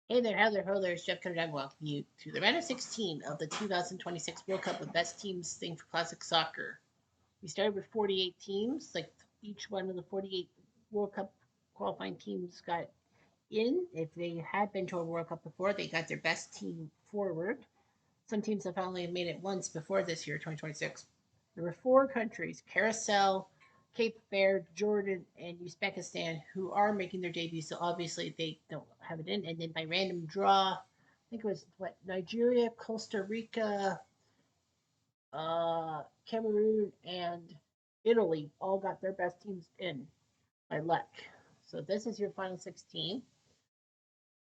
Hey there, how there, ho there, it's Jeff Cunningham. Welcome you to the round of 16 of the 2026 World Cup of Best Teams thing for Classic Soccer. We started with 48 teams, like each one of the 48 World Cup qualifying teams got in. If they had been to a World Cup before, they got their best team forward. Some teams have only made it once before this year, 2026. There were four countries: Carousel, Cape Verde, Jordan, and Uzbekistan, who are making their debut. So obviously they don't have it in. And then by random draw, I think it was what Nigeria, Costa Rica, Cameroon, and Italy all got their best teams in by luck. So this is your final 16.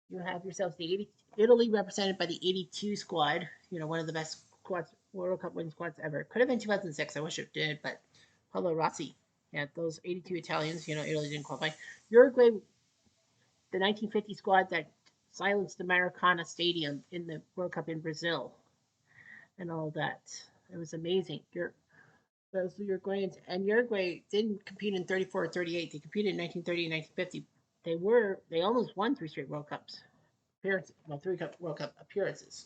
You have yourselves the 80, Italy represented by the 82 squad. You know, one of the best squads, World Cup winning squads ever. Could have been 2006. I wish it did, but Paulo Rossi. Yeah, those 82 Italians. You know, Italy didn't qualify. Uruguay, the 1950 squad that silenced the Maracana Stadium in the World Cup in Brazil and all that. It was amazing. Those Uruguayans and Uruguay didn't compete in 34 or 38. They competed in 1930 and 1950. They almost won three straight World Cups appearances. Well, three World Cup appearances.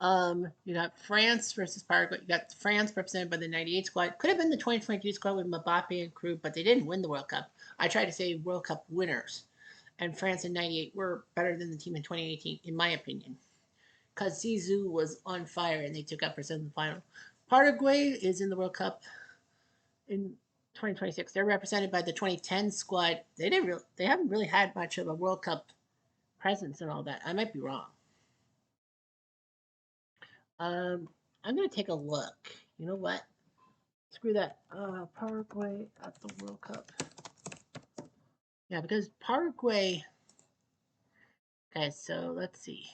You got France versus Paraguay. You got France represented by the '98 squad. Could have been the 2022 squad with Mbappe and crew, but they didn't win the World Cup. I try to say World Cup winners, and France in '98 were better than the team in 2018, in my opinion, because Zizou was on fire and they took up Brazil in the final. Paraguay is in the World Cup in 2026. They're represented by the 2010 squad. They haven't really had much of a World Cup presence and all that. I might be wrong. Um, I'm gonna take a look. You know what? Screw that. Paraguay at the World Cup. Yeah, because Paraguay. Okay, so let's see.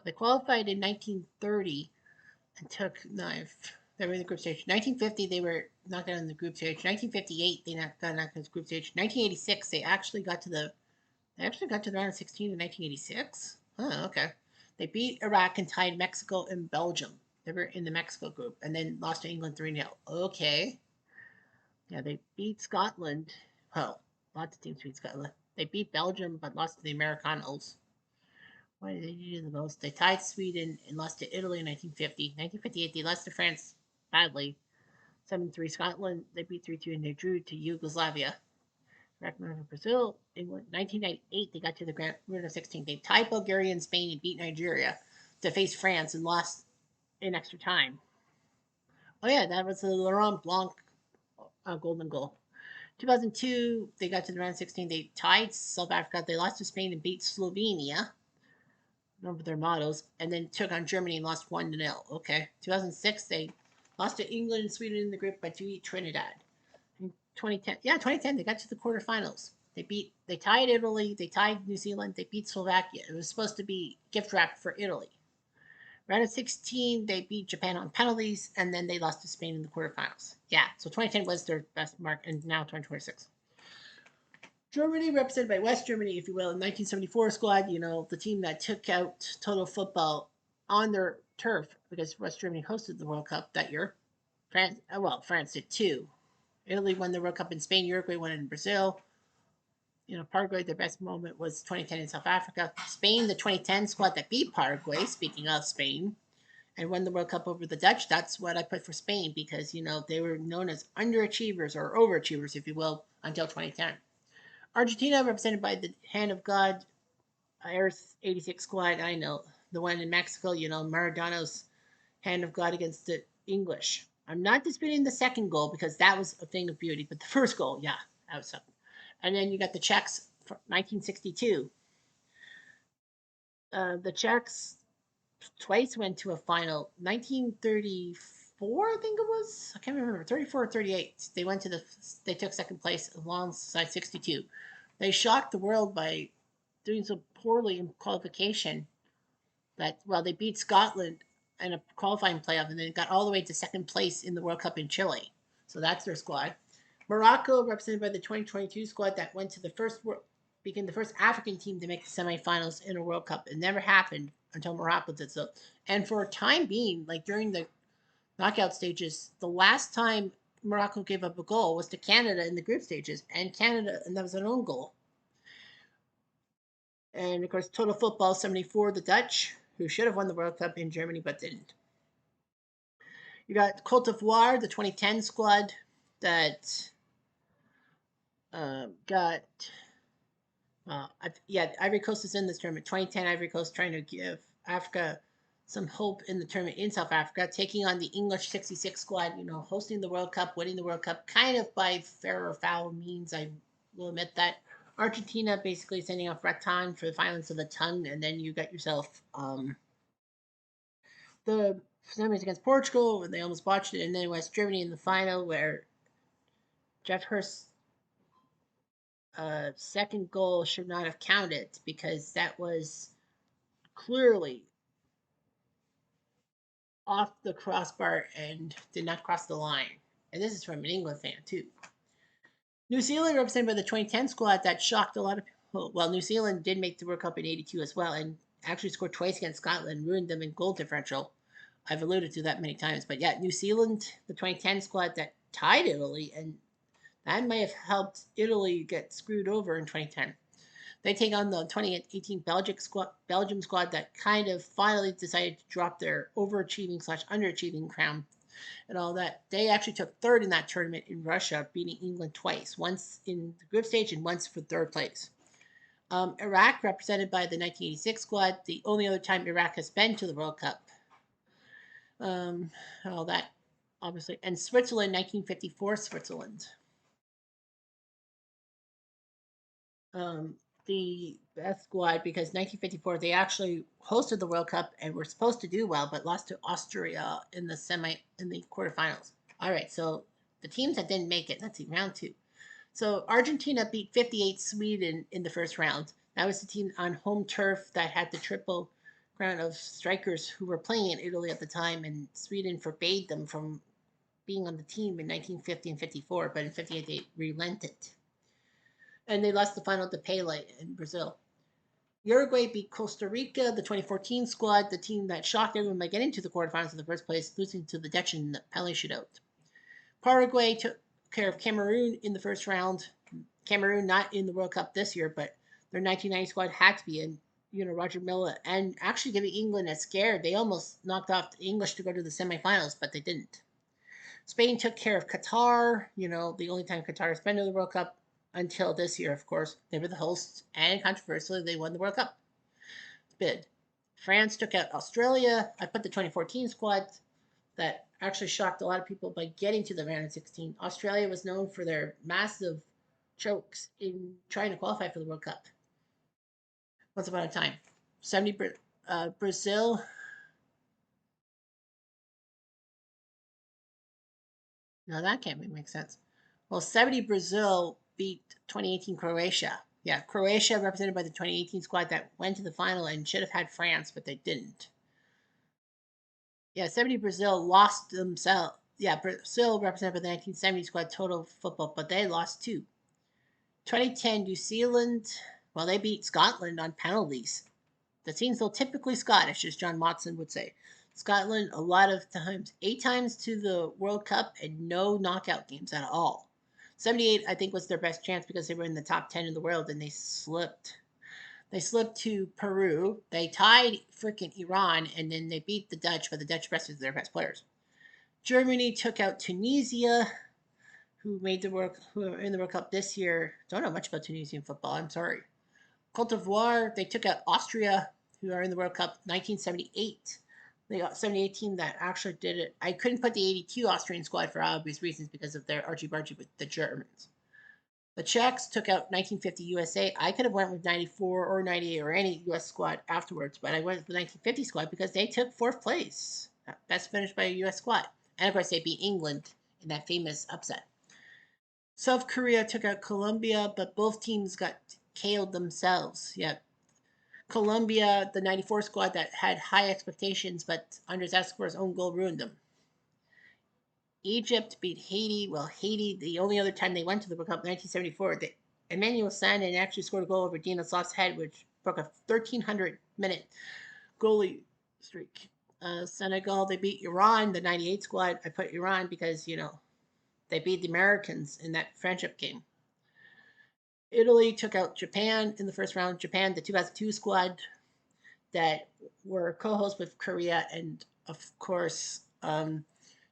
They qualified in 1930 and took knife. They were in the group stage. 1950, they were knocked out in the group stage. 1958, they got knocked out in the group stage. 1986, they actually got to the. They actually got to the round of 16 in 1986. Oh, okay. They beat Iraq and tied Mexico and Belgium. They were in the Mexico group and then lost to England 3-0. Okay. Yeah, they beat Scotland. Well, lots of teams beat Scotland. They beat Belgium but lost to the Americanos. Why did they do the most? They tied Sweden and lost to Italy in 1950. 1958, they lost to France badly. 7-3 Scotland. They beat 3-2 and they drew to Yugoslavia. Recognized Brazil. England. 1998, they got to the round of 16. They tied Bulgaria and Spain and beat Nigeria to face France and lost in extra time. Oh, yeah, that was the Laurent Blanc golden goal. 2002, they got to the round of 16. They tied South Africa. They lost to Spain and beat Slovenia. Remember their mottos. And then took on Germany and lost 1-0. Okay. 2006, they lost to England and Sweden in the group, but beat Trinidad. In 2010, yeah, 2010, they got to the quarterfinals. They tied Italy. They tied New Zealand. They beat Slovakia. It was supposed to be gift wrap for Italy. Round of 16, they beat Japan on penalties, and then they lost to Spain in the quarterfinals. Yeah, so 2010 was their best mark, and now 2026. Germany, represented by West Germany, if you will, in 1974 squad, you know, the team that took out total football on their turf because West Germany hosted the World Cup that year. France did too. Italy won the World Cup in Spain. Uruguay won it in Brazil. You know, Paraguay, their best moment was 2010 in South Africa. Spain, the 2010 squad that beat Paraguay, speaking of Spain, and won the World Cup over the Dutch. That's what I put for Spain because, you know, they were known as underachievers or overachievers, if you will, until 2010. Argentina, represented by the hand of God, R16 squad. I know. The one in Mexico, you know, Maradona's hand of God against the English. I'm not disputing the second goal because that was a thing of beauty, but the first goal, yeah, that was something. And then you got the Czechs from 1962. The Czechs twice went to a final. 1934, I think it was. I can't remember. 34 or 38. They went to the. They took second place alongside 62. They shocked the world by doing so poorly in qualification that well they beat Scotland in a qualifying playoff and then got all the way to second place in the World Cup in Chile. So that's their squad. Morocco, represented by the 2022 squad that went to the became the first African team to make the semifinals in a World Cup. It never happened until Morocco did so. And for a time being, like during the knockout stages, the last time Morocco gave up a goal was to Canada in the group stages, and that was an own goal. And of course, total football 74, the Dutch, who should have won the World Cup in Germany but didn't. You got Cote d'Ivoire, the 2010 squad that got yeah, Ivory Coast is in this tournament. 2010 Ivory Coast trying to give Africa some hope in the tournament in South Africa, taking on the English 66 squad, hosting the World Cup, winning the World Cup, kind of by fair or foul means, I will admit that. Argentina basically sending off Raton for the violence of the tongue, and then you got yourself the semis against Portugal, where they almost botched it, and then West Germany in the final, where Jeff Hurst's second goal should not have counted because that was clearly off the crossbar and did not cross the line. And this is from an England fan, too. New Zealand, represented by the 2010 squad, that shocked a lot of people. Well, New Zealand did make the World Cup in '82 as well, and actually scored twice against Scotland, ruined them in goal differential. I've alluded to that many times. But yeah, New Zealand, the 2010 squad that tied Italy, and that may have helped Italy get screwed over in 2010. They take on the 2018 Belgium squad that kind of finally decided to drop their overachieving / underachieving crown and all that. They actually took third in that tournament in Russia, beating England twice, once in the group stage and once for third place. Iraq, represented by the 1986 squad, the only other time Iraq has been to the World Cup. All that, obviously. And Switzerland, 1954 Switzerland. The best squad because 1954 they actually hosted the World Cup and were supposed to do well, but lost to Austria in the quarterfinals. All right, so the teams that didn't make it. Let's see, round two. So Argentina beat 58 Sweden in the first round. That was the team on home turf that had the triple crown of strikers who were playing in Italy at the time, and Sweden forbade them from being on the team in 1950 and 54, but in 58 they relented and they lost the final to Pele in Brazil. Uruguay beat Costa Rica, the 2014 squad, the team that shocked everyone by getting to the quarterfinals in the first place, losing to the Dutch in the Pele shootout. Paraguay took care of Cameroon in the first round. Cameroon not in the World Cup this year, but their 1990 squad had to be in. Roger Milla, and actually giving England a scare. They almost knocked off the English to go to the semifinals, but they didn't. Spain took care of Qatar, the only time Qatar has been to the World Cup until this year, of course. They were the hosts, and controversially, they won the World Cup bid. France took out Australia. I put the 2014 squad that actually shocked a lot of people by getting to the round of 16. Australia was known for their massive chokes in trying to qualify for the World Cup. Once upon a time. 70 Brazil. No, that can't make sense. Well, 70 Brazil beat 2018 Croatia. Yeah, Croatia represented by the 2018 squad that went to the final and should have had France, but they didn't. Yeah, 70 Brazil lost themselves. Yeah, Brazil represented by the 1970 squad total football, but they lost too. 2010 New Zealand, well, they beat Scotland on penalties. That seems so typically Scottish, as John Motson would say. Scotland, a lot of times, 8 times to the World Cup and no knockout games at all. 78, I think, was their best chance because they were in the top 10 in the world and they slipped. They slipped to Peru. They tied freaking Iran and then they beat the Dutch, but the Dutch rested their best players. Germany took out Tunisia, who are in the World Cup this year. Don't know much about Tunisian football. I'm sorry. Cote d'Ivoire, they took out Austria, who are in the World Cup 1978. They got 78 team that actually did it. I couldn't put the 82 Austrian squad for obvious reasons because of their argy-bargy with the Germans. The Czechs took out 1950 USA. I could have went with 94 or 98 or any US squad afterwards, but I went with the 1950 squad because they took fourth place. Best finished by a US squad. And of course, they beat England in that famous upset. South Korea took out Colombia, but both teams got KO'd themselves. Yeah, Colombia, the 94 squad that had high expectations, but Andres Escobar's own goal ruined them. Egypt beat Haiti. Well, Haiti, the only other time they went to the World Cup, 1974, Emmanuel Sandin actually scored a goal over Dina Sloth's head, which broke a 1,300-minute goalie streak. Senegal, they beat Iran, the 98 squad. I put Iran because, they beat the Americans in that friendship game. Italy took out Japan in the first round. Japan, the 2002 squad that were co-hosts with Korea, and of course,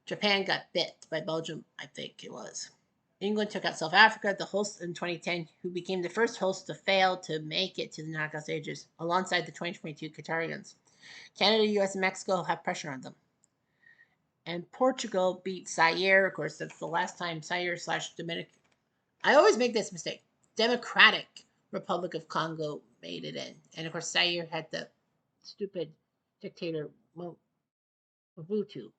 Japan got bit by Belgium, I think it was. England took out South Africa, the host in 2010, who became the first host to fail to make it to the knockout stages, alongside the 2022 Qatarians. Canada, US, and Mexico have pressure on them. And Portugal beat Zaire. Of course, that's the last time Zaire slash Dominican. I always make this mistake. Democratic Republic of Congo made it in. And of course, Zaire had the stupid dictator Mobutu.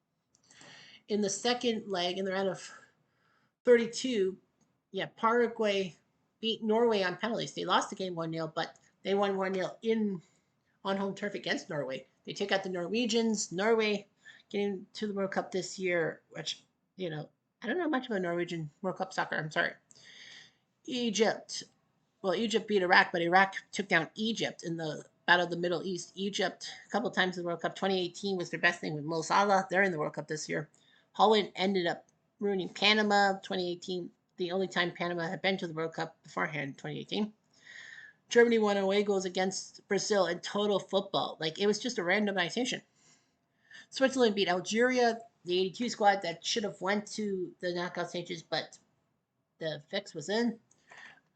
In the second leg, in the round of 32, yeah, Paraguay beat Norway on penalties. They lost the game 1-0, but they won 1-0 in on home turf against Norway. They took out the Norwegians. Norway getting to the World Cup this year, which, I don't know much about Norwegian World Cup soccer. I'm sorry. Egypt. Well, Egypt beat Iraq, but Iraq took down Egypt in the Battle of the Middle East. Egypt, a couple of times in the World Cup. 2018 was their best thing with Mo Salah. They're in the World Cup this year. Holland ended up ruining Panama. 2018, the only time Panama had been to the World Cup beforehand, 2018. Germany won away goals against Brazil in total football. Like, it was just a randomization. Switzerland beat Algeria, the 82 squad that should have went to the knockout stages, but the fix was in.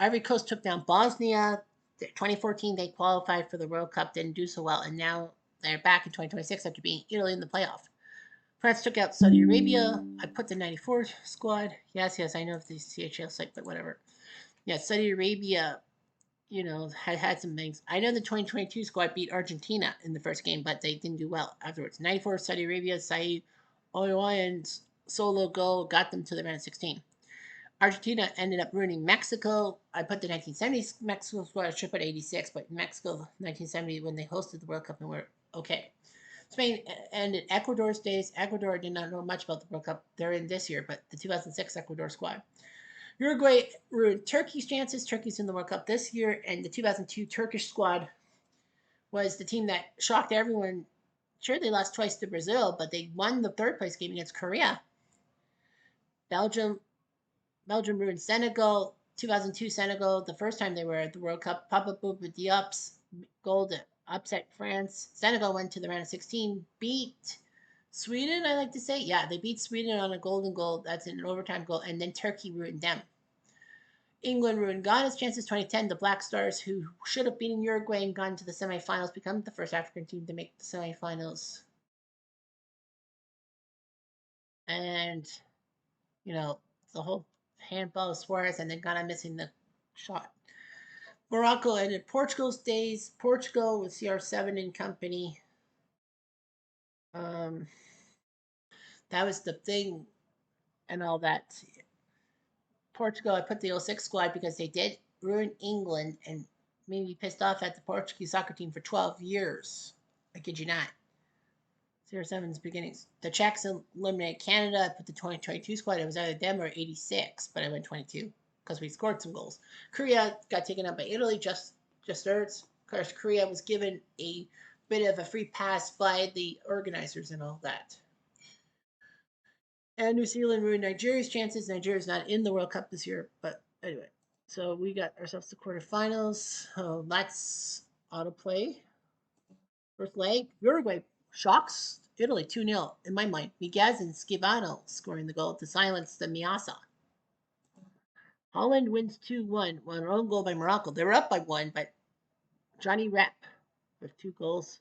Ivory Coast took down Bosnia. 2014, they qualified for the World Cup, didn't do so well, and now they're back in 2026 after being Italy in the playoff. France took out Saudi Arabia. I put the 94 squad. Yes, I know if the CHL site, but whatever. Yeah, Saudi Arabia, had some things. I know the 2022 squad beat Argentina in the first game, but they didn't do well afterwards. 94 Saudi Arabia, Saeed Oyoyan's solo goal got them to the round of 16. Argentina ended up ruining Mexico. I put the 1970s Mexico squad. I should put 86, but Mexico 1970 when they hosted the World Cup and were okay. Spain ended Ecuador's days. Ecuador did not know much about the World Cup. They're in this year, but the 2006 Ecuador squad. Uruguay ruined Turkey's chances. Turkey's in the World Cup this year, and the 2002 Turkish squad was the team that shocked everyone. Sure, they lost twice to Brazil, but they won the third place game against Korea. Belgium Belgium ruined Senegal. 2002 Senegal, the first time they were at the World Cup. Papa Bouba Diop's goal to upset France. Senegal went to the round of 16, beat Sweden, I like to say. Yeah, they beat Sweden on a golden goal. That's an overtime goal. And then Turkey ruined them. England ruined Ghana's chances 2010. The Black Stars, who should have beaten Uruguay and gone to the semifinals, become the first African team to make the semifinals. And, you know, the whole handball of Suarez and then Ghana missing the shot. Morocco ended Portugal's days. Portugal with CR7 and company. Um, that was the thing and all that. Portugal, I put the '06 squad because they did ruin England and made me pissed off at the Portuguese soccer team for 12 years. I kid you not. CR7's beginnings. The Czechs eliminated Canada. I put the 2022 squad. It was either them or 86, but I went 22 because we scored some goals. Korea got taken out by Italy. Just Ertz. Of course, Korea was given a bit of a free pass by the organizers and all that. And New Zealand ruined Nigeria's chances. Nigeria's not in the World Cup this year, but anyway. So we got ourselves to quarterfinals. So let's autoplay. First leg, Uruguay shocks Italy 2-0 in my mind. Miguez and Schivano scoring the goal to silence the Miasa. Holland wins 2-1. One own goal by Morocco. They were up by one, but Johnny Rep with 2 goals.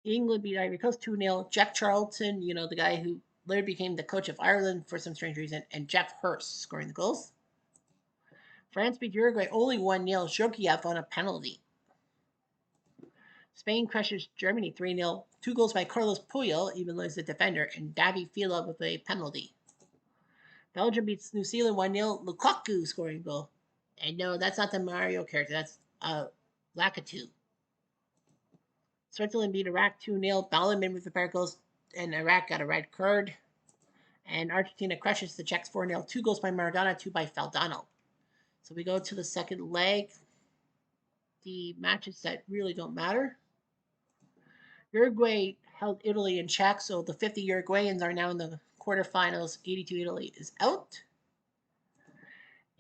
England beat Ivory Coast 2-0. Jack Charlton, the guy who later became the coach of Ireland for some strange reason, and Jeff Hurst scoring the goals. France beat Uruguay only 1-0. Zhokiev on a penalty. Spain crushes Germany 3-0. 2 goals by Carlos Puyol, even though he's a defender, and Davi Fila with a penalty. Belgium beats New Zealand 1-0. Lukaku scoring a goal. And no, that's not the Mario character. That's Lakitu. Switzerland beat Iraq 2-0. Ballerman with the pair goals, and Iraq got a red card. And Argentina crushes the Czechs 4-0. 2 goals by Maradona, 2 by Faldano. So we go to the second leg. The matches that really don't matter. Uruguay held Italy in check, so the 50 Uruguayans are now in the quarterfinals. 82 Italy is out.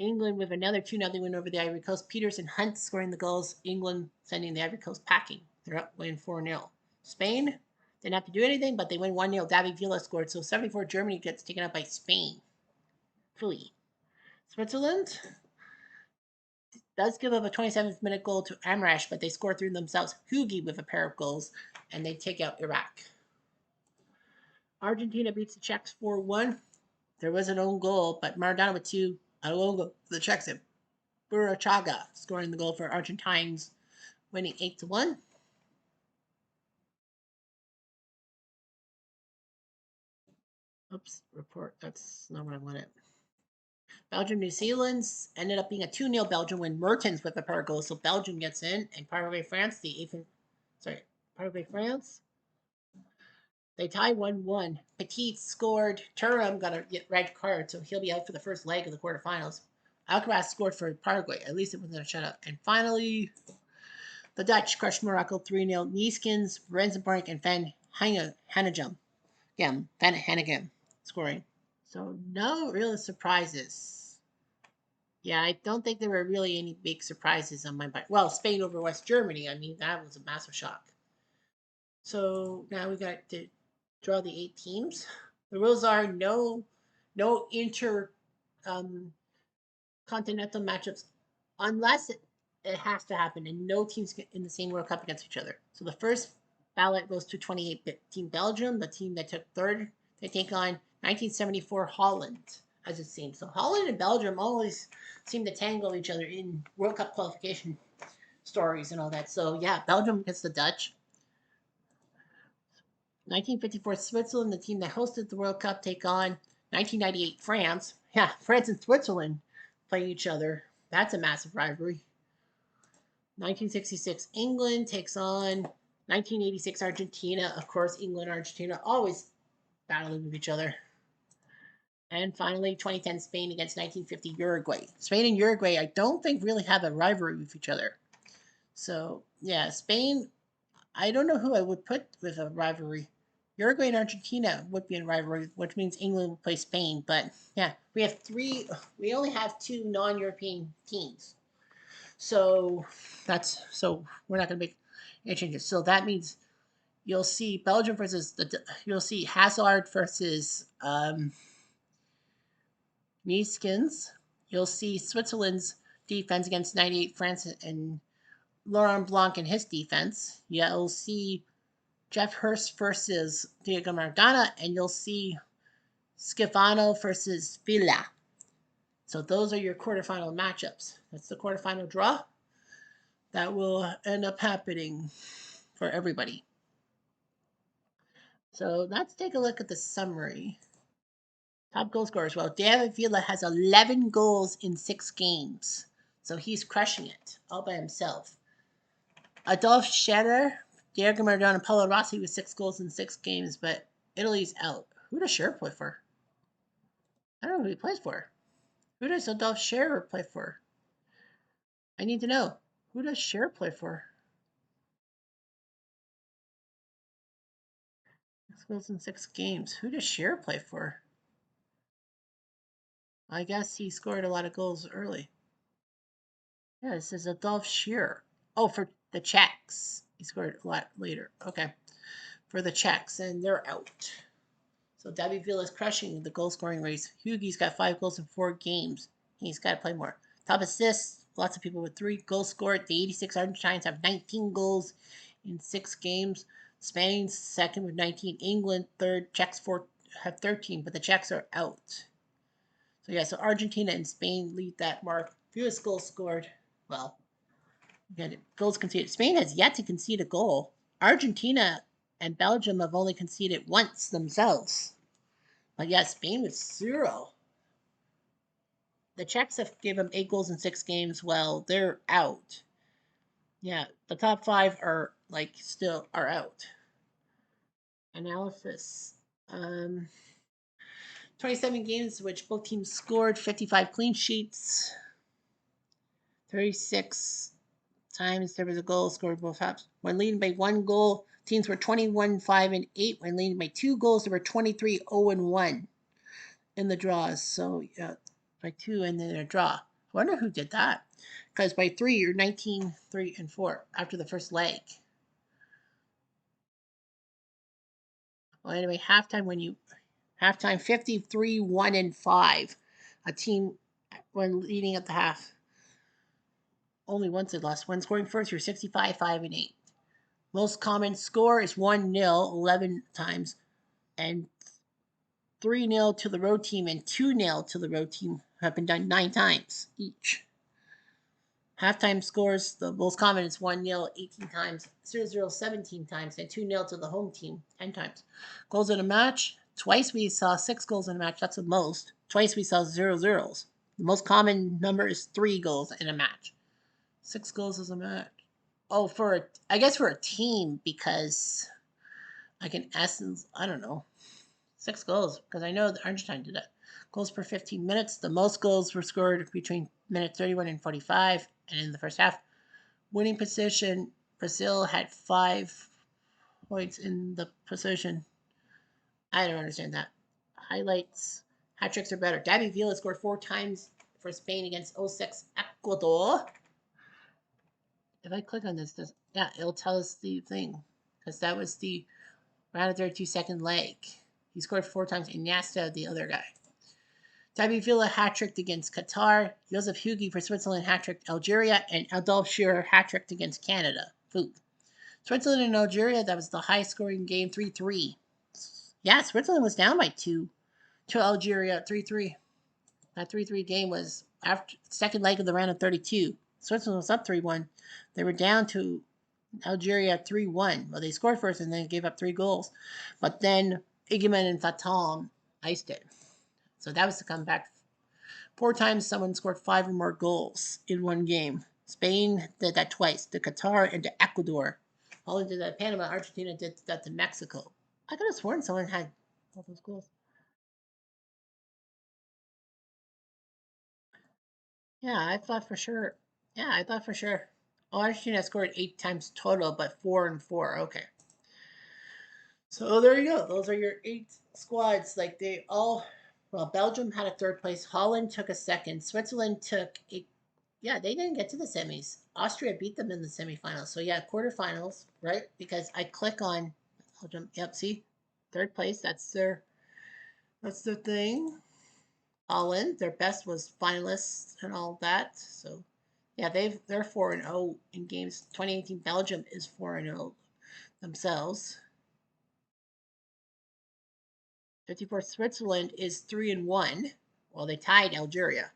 England with another 2-0 win over the Ivory Coast. Peters and Hunt scoring the goals. England sending the Ivory Coast packing. They're up winning 4-0. Spain didn't have to do anything, but they win 1-0. David Villa scored. So 74 Germany gets taken out by Spain. Philly. Switzerland does give up a 27th minute goal to Amrash, but they score through themselves. Hugi with a pair of goals, and they take out Iraq. Argentina beats the Czechs 4-1. There was an own goal, but Maradona with two. A own goal for the Czechs. And Burachaga scoring the goal for Argentines, winning 8-1. Oops, report. That's not what I wanted. Belgium, New Zealand ended up being a 2-0 Belgium win. Mertens with a pair of goals, so Belgium gets in. And Paraguay, France, Paraguay, France. They tie 1-1. Petit scored. Turam got a red card, so he'll be out for the first leg of the quarterfinals. Alcaraz scored for Paraguay. At least it wasn't a shutout. And finally, the Dutch crushed Morocco 3-0. Neeskens, Rensenbrink, and Van Hanegem. Yeah, Van Hanegem scoring. So no real surprises. Yeah, I don't think there were really any big surprises on my part. Well, Spain over West Germany. I mean, that was a massive shock. So now we got to draw the 8 teams. The rules are no inter um, continental matchups unless it has to happen, and no teams in the same World Cup against each other. So the first ballot goes to 28 Team Belgium, the team that took third. They take on 1974 Holland, as it seems. So Holland and Belgium always seem to tangle each other in World Cup qualification stories and all that. So yeah, Belgium against the Dutch. 1954 Switzerland, the team that hosted the World Cup, take on 1998 France. Yeah, France and Switzerland play each other. That's a massive rivalry. 1966 England takes on 1986 Argentina. Of course, England and Argentina always battling with each other. And finally, 2010 Spain against 1950 Uruguay. Spain and Uruguay, I don't think really have a rivalry with each other. So, yeah, Spain, I don't know who I would put with a rivalry. Uruguay and Argentina would be in rivalry, which means England will play Spain. But yeah, we only have 2 non-European teams. So we're not going to make any changes. So that means you'll see Belgium you'll see Hazard versus Neeskens. You'll see Switzerland's defense against 98 France and Laurent Blanc and his defense. You'll see Jeff Hurst versus Diego Maradona, and you'll see Schifano versus Villa. So those are your quarterfinal matchups. That's the quarterfinal draw. That will end up happening for everybody. So let's take a look at the summary. Top goal scorers. Well, David Villa has 11 goals in 6 games. So he's crushing it all by himself. Adolphe Scherer, Diego Maradona, and Paulo Rossi with 6 goals in 6 games, but Italy's out. Who does Scherer play for? I don't know who he plays for. Who does Adolphe Scherer play for? I need to know. Who does Scherer play for? 6 goals in 6 games. Who does Scherer play for? I guess he scored a lot of goals early. Yeah, this is Adolphe Scherer. Oh, for the Czechs. He scored a lot later. Okay. For the Czechs, and they're out. So David Villa is crushing the goal scoring race. Hugi's got 5 goals in 4 games. He's got to play more. Top assists, lots of people with 3 goals scored. The 86 Argentines have 19 goals in 6 games. Spain's second with 19. England third. Czechs have 13, but the Czechs are out. So yeah, so Argentina and Spain lead that mark. Fewest goals scored. Well, goals conceded. Spain has yet to concede a goal. Argentina and Belgium have only conceded once themselves. But yeah, Spain with 0. The Czechs have given them 8 goals in 6 games. Well, they're out. Yeah, the top 5 are still are out. Analysis. 27 games which both teams scored, 55 clean sheets, 36 times there was a goal scored both halves. When leading by 1 goal, teams were 21, 5, and 8. When leading by 2 goals, there were 23, 0, and 1 in the draws. So, yeah, by 2 and then a draw. wonder who did that. Because by 3, you're 19, 3, and 4 after the first leg. Well, anyway, halftime 53, 1, and 5. A team when leading at the half. Only once they lost. When scoring first, you're 65, 5, and 8. Most common score is 1-0 11 times, and 3-0 to the road team and 2-0 to the road team have been done 9 times each. Halftime scores, the most common is 1-0 18 times, 0-0 17 times, and 2-0 to the home team 10 times. Goals in a match, twice we saw 6 goals in a match. That's the most. Twice we saw 0-0s. The most common number is 3 goals in a match. 6 goals is a match. Oh, I guess for a team, because I can essence, I don't know, 6 goals, because I know the Argentine did it. Goals per 15 minutes. The most goals were scored between minute 31 and 45, and in the first half. Winning position, Brazil had 5 points in the position. I don't understand that. Highlights. Hat tricks are better. David Villa scored 4 times for Spain against 06 Ecuador. If I click on this, yeah, it'll tell us the thing. Because that was the round of 32 second leg. He scored 4 times. Iniesta, the other guy. David Villa hat-tricked against Qatar. Joseph Hugi for Switzerland hat-tricked Algeria. And Adolphe Scherer hat-tricked against Canada. Food. Switzerland and Algeria, that was the high-scoring game, 3-3. Yeah, Switzerland was down by 2 to Algeria, 3-3. That 3-3 game was after second leg of the round of 32. Switzerland was up 3-1. They were down to Algeria 3-1. Well, they scored first and then gave up 3 goals. But then Iguemen and Fatam iced it. So that was the comeback. 4 times someone scored 5 or more goals in one game. Spain did that twice, to Qatar and to Ecuador. Holland did that to Panama. Argentina did that to Mexico. I could have sworn someone had all those goals. Yeah, I thought for sure. Yeah, I thought for sure. Oh, Argentina scored 8 times total, but 4 and 4. Okay. So there you go. Those are your 8 squads. Like they all, well, Belgium had a third place. Holland took a second. Switzerland took a, yeah, they didn't get to the semis. Austria beat them in the semifinals. So yeah, quarterfinals, right? Because I click on Belgium. Yep, see, third place. That's their thing. Holland, their best was finalists and all that. So yeah, they're 4-0 in games. 2018 Belgium is 4-0 themselves. 54 Switzerland is 3-1. Well, they tied Algeria.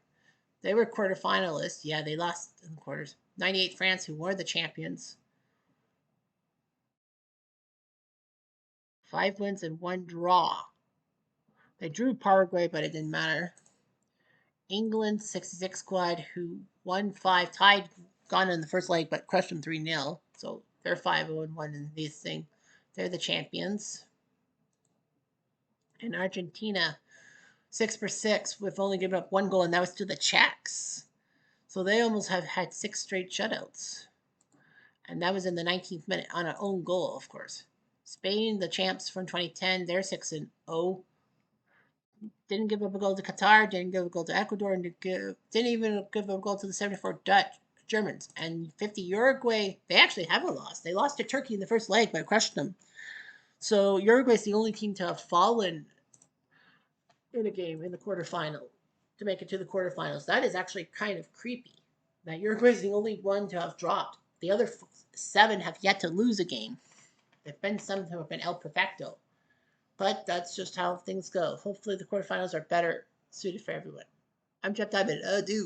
They were quarterfinalists. Yeah, they lost in the quarters. 98 France, who were the champions. 5 wins and 1 draw. They drew Paraguay, but it didn't matter. England 66 squad, who won 5, tied Ghana in the first leg, but crushed them 3-0. So they're 5-1 in this thing. They're the champions. And Argentina 6-6 with only giving up 1 goal, and that was to the Czechs. So they almost have had 6 straight shutouts. And that was in the 19th minute on an own goal, of course. Spain, the champs from 2010, they're 6-0. Didn't give up a goal to Qatar, didn't give a goal to Ecuador, and didn't even give a goal to the 74 Germans. And 50 Uruguay, they actually haven't lost. They lost to Turkey in the first leg, but crushed them. So Uruguay's the only team to have fallen in a game in the quarterfinal to make it to the quarterfinals. That is actually kind of creepy. That Uruguay's the only one to have dropped. The other 7 have yet to lose a game. There've been some who have been El Perfecto. But that's just how things go. Hopefully the quarterfinals are better suited for everyone. I'm Jeff Diamond. Adieu.